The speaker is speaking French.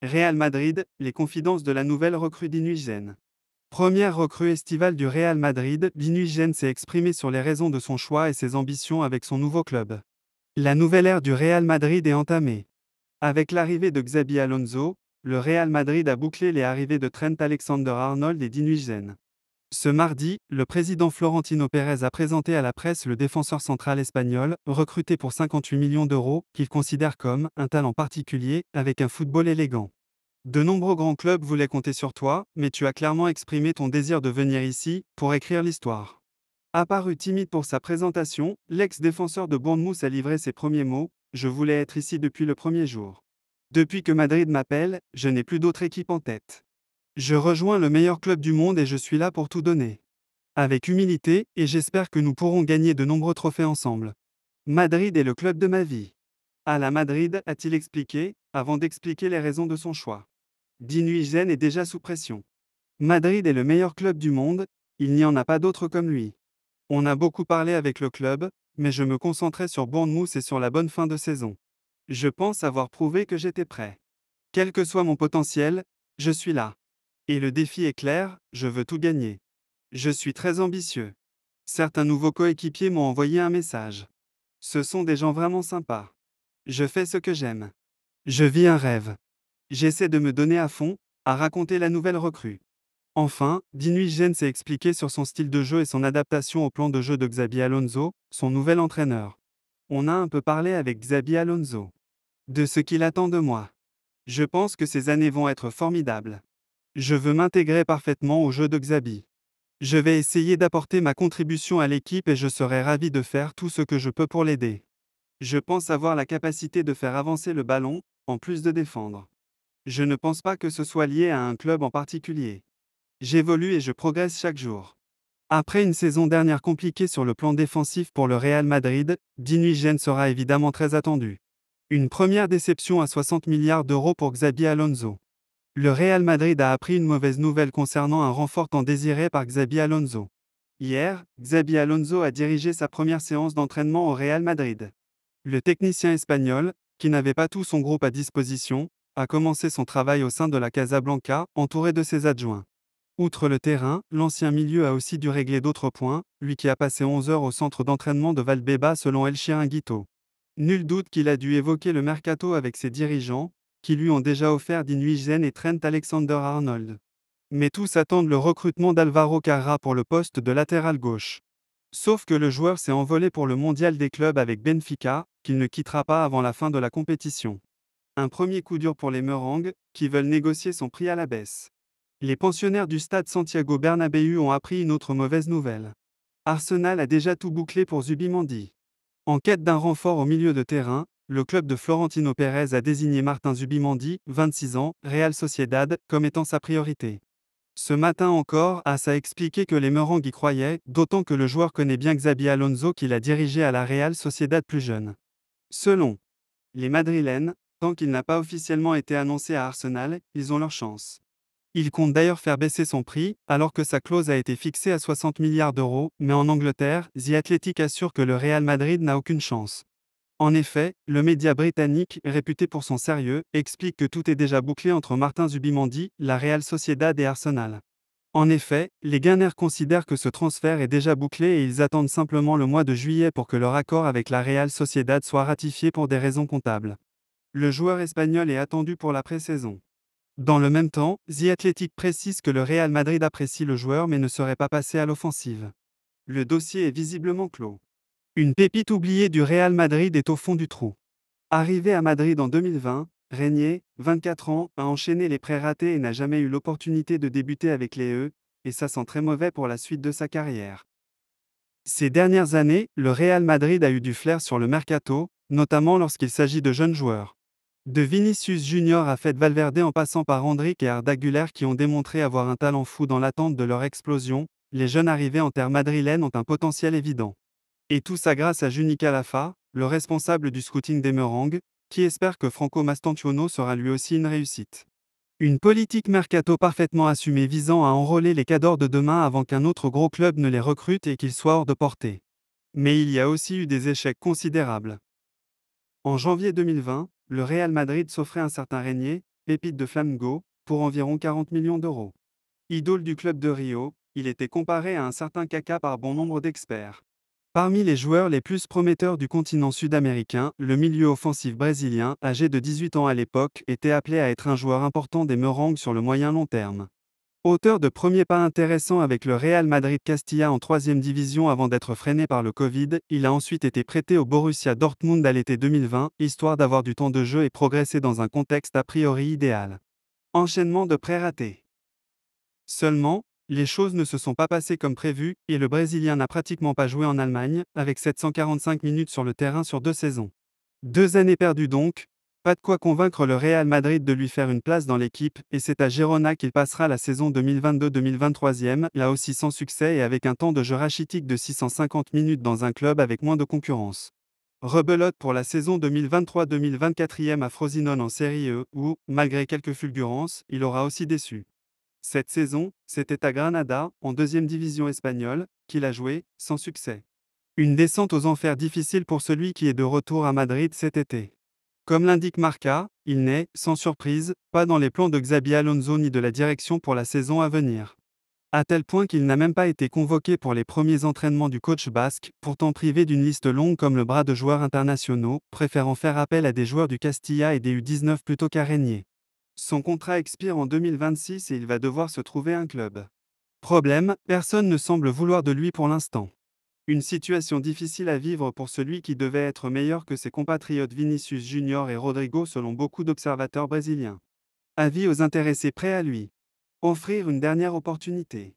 Real Madrid, les confidences de la nouvelle recrue d'Inuizen. Première recrue estivale du Real Madrid, Inuizen s'est exprimé sur les raisons de son choix et ses ambitions avec son nouveau club. La nouvelle ère du Real Madrid est entamée. Avec l'arrivée de Xabi Alonso, le Real Madrid a bouclé les arrivées de Trent Alexander-Arnold et d'Inuizen. Ce mardi, le président Florentino Pérez a présenté à la presse le défenseur central espagnol, recruté pour 58 millions d'euros, qu'il considère comme un talent particulier, avec un football élégant. De nombreux grands clubs voulaient compter sur toi, mais tu as clairement exprimé ton désir de venir ici, pour écrire l'histoire. Apparu timide pour sa présentation, l'ex-défenseur de Bournemouth a livré ses premiers mots: Je voulais être ici depuis le premier jour. Depuis que Madrid m'appelle, je n'ai plus d'autre équipe en tête. Je rejoins le meilleur club du monde et je suis là pour tout donner. Avec humilité, et j'espère que nous pourrons gagner de nombreux trophées ensemble. Madrid est le club de ma vie. À la Madrid, a-t-il expliqué, avant d'expliquer les raisons de son choix. Dinuizen est déjà sous pression. Madrid est le meilleur club du monde, il n'y en a pas d'autre comme lui. On a beaucoup parlé avec le club, mais je me concentrais sur Bournemouth et sur la bonne fin de saison. Je pense avoir prouvé que j'étais prêt. Quel que soit mon potentiel, je suis là. Et le défi est clair, je veux tout gagner. Je suis très ambitieux. Certains nouveaux coéquipiers m'ont envoyé un message. Ce sont des gens vraiment sympas. Je fais ce que j'aime. Je vis un rêve. J'essaie de me donner à fond, à raconter la nouvelle recrue. Enfin, Dinuizen s'est expliqué sur son style de jeu et son adaptation au plan de jeu de Xabi Alonso, son nouvel entraîneur. On a un peu parlé avec Xabi Alonso. De ce qu'il attend de moi. Je pense que ces années vont être formidables. Je veux m'intégrer parfaitement au jeu de Xabi. Je vais essayer d'apporter ma contribution à l'équipe et je serai ravi de faire tout ce que je peux pour l'aider. Je pense avoir la capacité de faire avancer le ballon, en plus de défendre. Je ne pense pas que ce soit lié à un club en particulier. J'évolue et je progresse chaque jour. Après une saison dernière compliquée sur le plan défensif pour le Real Madrid, Dinuizen sera évidemment très attendu. Une première déception à 60 milliards d'euros pour Xabi Alonso. Le Real Madrid a appris une mauvaise nouvelle concernant un renfort tant désiré par Xabi Alonso. Hier, Xabi Alonso a dirigé sa première séance d'entraînement au Real Madrid. Le technicien espagnol, qui n'avait pas tout son groupe à disposition, a commencé son travail au sein de la Casablanca, entouré de ses adjoints. Outre le terrain, l'ancien milieu a aussi dû régler d'autres points, lui qui a passé 11 heures au centre d'entraînement de Valdebebas selon El Chiringuito. Nul doute qu'il a dû évoquer le mercato avec ses dirigeants, qui lui ont déjà offert Dinuizen et Trent Alexander-Arnold. Mais tous attendent le recrutement d'Alvaro Carra pour le poste de latéral gauche. Sauf que le joueur s'est envolé pour le mondial des clubs avec Benfica, qu'il ne quittera pas avant la fin de la compétition. Un premier coup dur pour les Merengues, qui veulent négocier son prix à la baisse. Les pensionnaires du stade Santiago Bernabéu ont appris une autre mauvaise nouvelle. Arsenal a déjà tout bouclé pour Zubimendi. En quête d'un renfort au milieu de terrain, le club de Florentino Pérez a désigné Martin Zubimendi, 26 ans, Real Sociedad, comme étant sa priorité. Ce matin encore, AS a expliqué que les Merengues y croyaient, d'autant que le joueur connaît bien Xabi Alonso qu'il a dirigé à la Real Sociedad plus jeune. Selon les Madrilènes, tant qu'il n'a pas officiellement été annoncé à Arsenal, ils ont leur chance. Il compte d'ailleurs faire baisser son prix, alors que sa clause a été fixée à 60 milliards d'euros, mais en Angleterre, The Athletic assure que le Real Madrid n'a aucune chance. En effet, le média britannique, réputé pour son sérieux, explique que tout est déjà bouclé entre Martin Zubimendi, la Real Sociedad et Arsenal. En effet, les Gunners considèrent que ce transfert est déjà bouclé et ils attendent simplement le mois de juillet pour que leur accord avec la Real Sociedad soit ratifié pour des raisons comptables. Le joueur espagnol est attendu pour la pré-saison. Dans le même temps, The Athletic précise que le Real Madrid apprécie le joueur mais ne serait pas passé à l'offensive. Le dossier est visiblement clos. Une pépite oubliée du Real Madrid est au fond du trou. Arrivé à Madrid en 2020, Régnier, 24 ans, a enchaîné les prêts ratés et n'a jamais eu l'opportunité de débuter avec les E, et ça sent très mauvais pour la suite de sa carrière. Ces dernières années, le Real Madrid a eu du flair sur le mercato, notamment lorsqu'il s'agit de jeunes joueurs. De Vinicius Junior à Fede Valverde en passant par Endrick et Arda Güler qui ont démontré avoir un talent fou dans l'attente de leur explosion, les jeunes arrivés en terre madrilène ont un potentiel évident. Et tout ça grâce à Juni Calafa, le responsable du scouting des Merengues, qui espère que Franco Mastantuono sera lui aussi une réussite. Une politique mercato parfaitement assumée visant à enrôler les cadors de demain avant qu'un autre gros club ne les recrute et qu'ils soient hors de portée. Mais il y a aussi eu des échecs considérables. En janvier 2020, le Real Madrid s'offrait un certain Régnier, pépite de Flamengo, pour environ 40 millions d'euros. Idole du club de Rio, il était comparé à un certain Kaká par bon nombre d'experts. Parmi les joueurs les plus prometteurs du continent sud-américain, le milieu offensif brésilien, âgé de 18 ans à l'époque, était appelé à être un joueur important des Merengues sur le moyen long terme. Auteur de premiers pas intéressants avec le Real Madrid Castilla en 3e division avant d'être freiné par le Covid, il a ensuite été prêté au Borussia Dortmund à l'été 2020, histoire d'avoir du temps de jeu et progresser dans un contexte a priori idéal. Enchaînement de prêts ratés. Seulement, les choses ne se sont pas passées comme prévu, et le Brésilien n'a pratiquement pas joué en Allemagne, avec 745 minutes sur le terrain sur 2 saisons. 2 années perdues donc, pas de quoi convaincre le Real Madrid de lui faire une place dans l'équipe, et c'est à Girona qu'il passera la saison 2022-2023, là aussi sans succès et avec un temps de jeu rachitique de 650 minutes dans un club avec moins de concurrence. Rebelote pour la saison 2023-2024 à Frosinone en Série E, où, malgré quelques fulgurances, il aura aussi déçu. Cette saison, c'était à Granada, en 2e division espagnole, qu'il a joué, sans succès. Une descente aux enfers difficile pour celui qui est de retour à Madrid cet été. Comme l'indique Marca, il n'est, sans surprise, pas dans les plans de Xabi Alonso ni de la direction pour la saison à venir. À tel point qu'il n'a même pas été convoqué pour les premiers entraînements du coach basque, pourtant privé d'une liste longue comme le bras de joueurs internationaux, préférant faire appel à des joueurs du Castilla et des U19 plutôt qu'à Régnier. Son contrat expire en 2026 et il va devoir se trouver un club. Problème, personne ne semble vouloir de lui pour l'instant. Une situation difficile à vivre pour celui qui devait être meilleur que ses compatriotes Vinicius Junior et Rodrigo selon beaucoup d'observateurs brésiliens. Avis aux intéressés prêts à lui offrir une dernière opportunité.